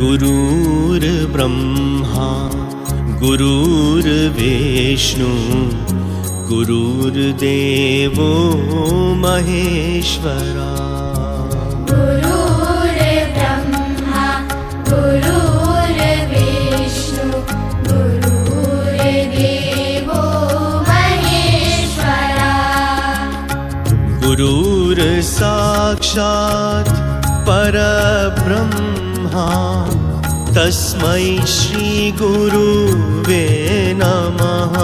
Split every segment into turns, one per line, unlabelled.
गुरुर्ब्रह्मा गुरुर्विष्णु गुरुर्देवो महेश्वरा।
गुरुर्ब्रह्मा गुरुर्विष्णु गुरुर्देवो महेश्वरा।
गुरुर्साक्षात् परब्रह्मा तस्मै श्री गुरुवे नमः।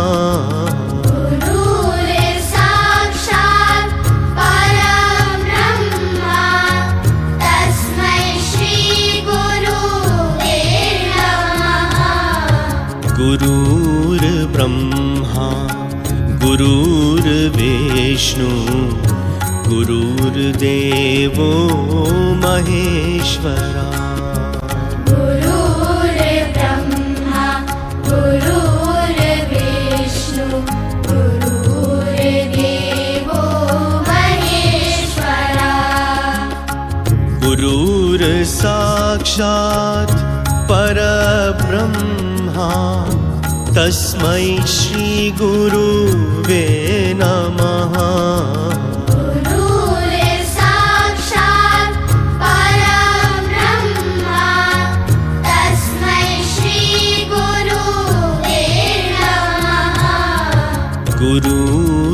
गुरुर्साक्षात् परब्रह्मा तस्मै श्री गुरुवे नमः।
गुरुर्ब्रह्मा गुरुर्विष्णु गुरुर्देवो महेश्वरा।
गुरुर्ब्रह्मा गुरुर्विष्णु गुरुर्देवो महेश्वरा।
गुरुर्साक्षात् परब्रह्मा तस्मै श्री गुरुवे नमः।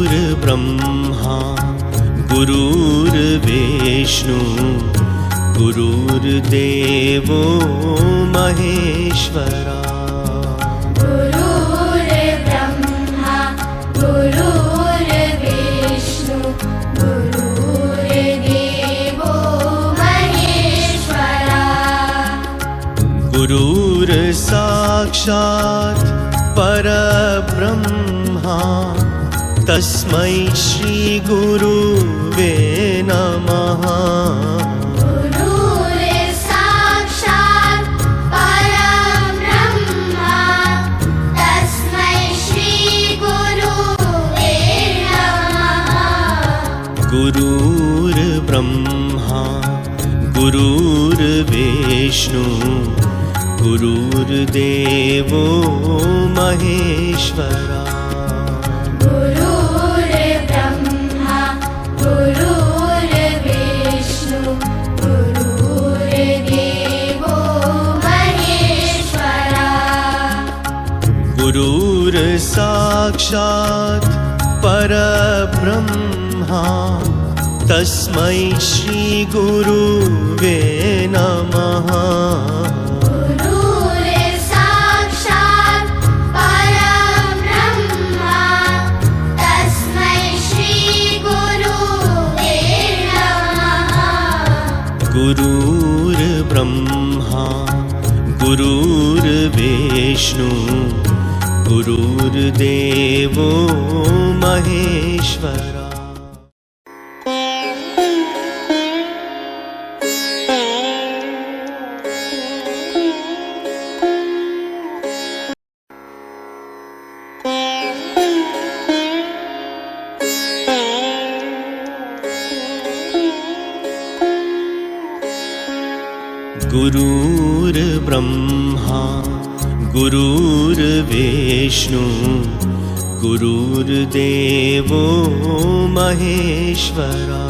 गुरुर्ब्रह्मा गुरुर्विष्णु गुरुर्देवो महेश्वरा।
गुरुर्ब्रह्मा गुरुर्विष्णु गुरुर्देवो महेश्वरा।
गुरुर्साक्षात् परब्रह्मा तस्मै श्री गुरुवे नमः।
गुरुर्साक्षात् परब्रह्मा तस्मै श्री गुरुवे नमः।
गुरुर्ब्रह्मा गुरुर्विष्णु गुरुर्देवो महेश्वरा।
गुरुर्ब्रह्मा गुरुर्विष्णु गुरुर्देवो महेश्वरा।
गुरुर्साक्षात् परब्रह्मा तस्मै श्री गुरुवे नमः। गुरुर्ब्रह्मा गुरुर्विष्णु गुरुर्देवो महेश्वरा। गुरुर्ब्रह्मा गुरुर्विष्णु गुरुर्देवो महेश्वरा।